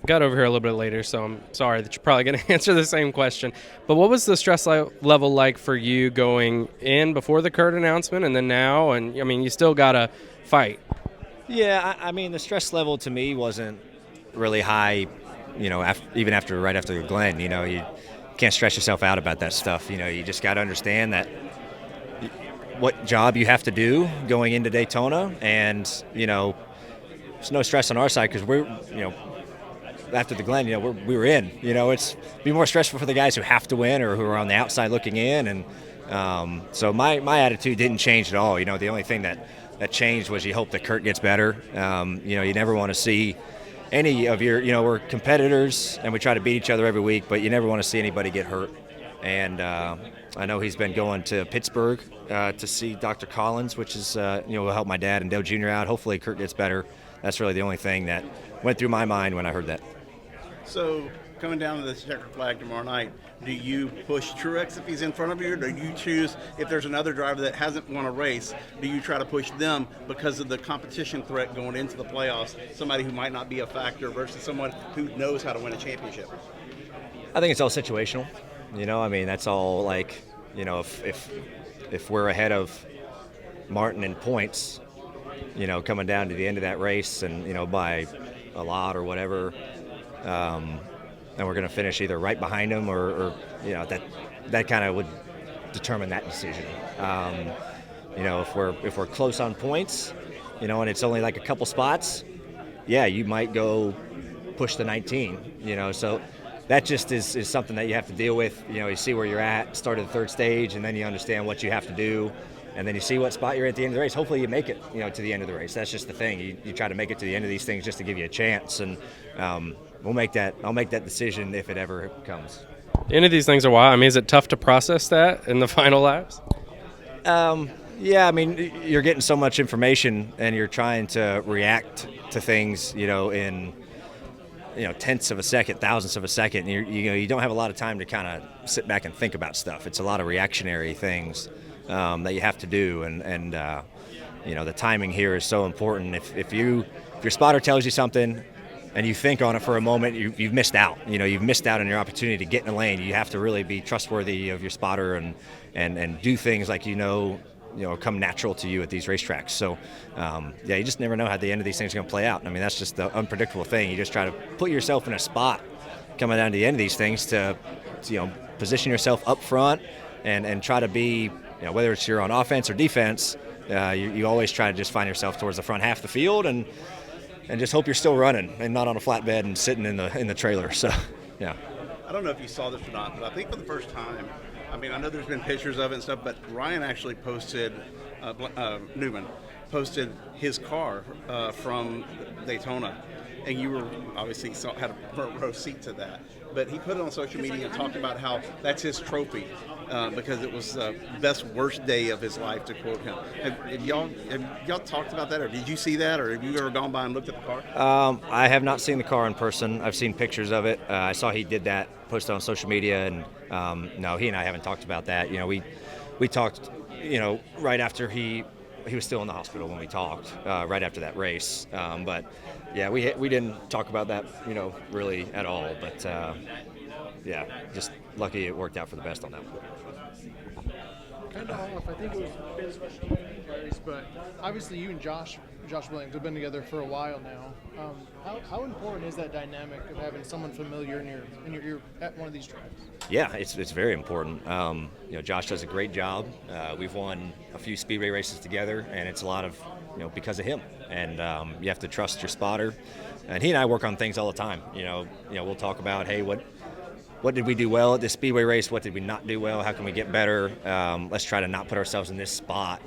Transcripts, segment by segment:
got over here a little bit later, so I'm sorry that you're probably going to answer the same question. But what was the stress level like for you going in before the Kurt announcement and then now? And, I mean, you still got to fight. Yeah, I mean, the stress level to me wasn't really high, even right after Glenn. You can't stress yourself out about that stuff. You just got to understand that what job you have to do going into Daytona, and there's no stress on our side because we're after the Glen, we were in. It's be more stressful for the guys who have to win or who are on the outside looking in, and so my attitude didn't change at all. The only thing that changed was you hope that Kurt gets better. You never want to see any of your, we're competitors and we try to beat each other every week, but you never want to see anybody get hurt. And I know he's been going to Pittsburgh to see Dr. Collins, which is, will help my dad and Dale Jr. out. Hopefully Kurt gets better. That's really the only thing that went through my mind when I heard that. So coming down to this checker flag tomorrow night, do you push Truex if he's in front of you, or do you choose, if there's another driver that hasn't won a race, do you try to push them because of the competition threat going into the playoffs, somebody who might not be a factor versus someone who knows how to win a championship? I think it's all situational. That's all like, if we're ahead of Martin in points, coming down to the end of that race and, by a lot or whatever, and we're going to finish either right behind him or that kind of would determine that decision. If we're close on points, and it's only like a couple spots, yeah, you might go push the 19, so that just is something that you have to deal with. You see where you're at, start of the third stage, and then you understand what you have to do, and then you see what spot you're at the end of the race. Hopefully you make it, to the end of the race. That's just the thing. You try to make it to the end of these things just to give you a chance, and I'll make that decision if it ever comes. The end of these things are wild. I mean, is it tough to process that in the final laps? Yeah, I mean, you're getting so much information, and you're trying to react to things, in tenths of a second, thousandths of a second. And you don't have a lot of time to kind of sit back and think about stuff. It's a lot of reactionary things that you have to do, and the timing here is so important. If your spotter tells you something and you think on it for a moment, you've missed out. You've missed out on your opportunity to get in the lane. You have to really be trustworthy of your spotter and do things like come natural to you at these racetracks. So, you just never know how the end of these things are going to play out. I mean, that's just the unpredictable thing. You just try to put yourself in a spot coming down to the end of these things to position yourself up front and try to be, whether it's you're on offense or defense, you always try to just find yourself towards the front half of the field and just hope you're still running and not on a flatbed and sitting in the trailer. So, yeah. I don't know if you saw this or not, but I think for the first time, I know there's been pictures of it and stuff, but Ryan actually posted, Newman posted his car from Daytona, and you were obviously had a front row seat to that. But he put it on social media and talked about how that's his trophy because it was the best, worst day of his life, to quote him. Have y'all talked about that, or did you see that, or have you ever gone by and looked at the car? I have not seen the car in person. I've seen pictures of it. I saw he did that, posted on social media, and no, he and I haven't talked about that. We talked, right after he was still in the hospital when we talked, right after that race. But yeah, we didn't talk about that, really at all. But yeah, just lucky it worked out for the best on that one. Kind of off, I think it was a bit of special race, but obviously you and Josh Williams have been together for a while now. How important is that dynamic of having someone familiar in your ear at one of these tracks? Yeah, it's very important. Josh does a great job. We've won a few speedway races together, and it's a lot of because of him. And you have to trust your spotter. And he and I work on things all the time. We'll talk about, hey, what did we do well at this speedway race? What did we not do well? How can we get better? Let's try to not put ourselves in this spot.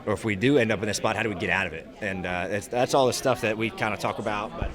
Or if we do end up in this spot, how do we get out of it? And that's all the stuff that we kind of talk about. But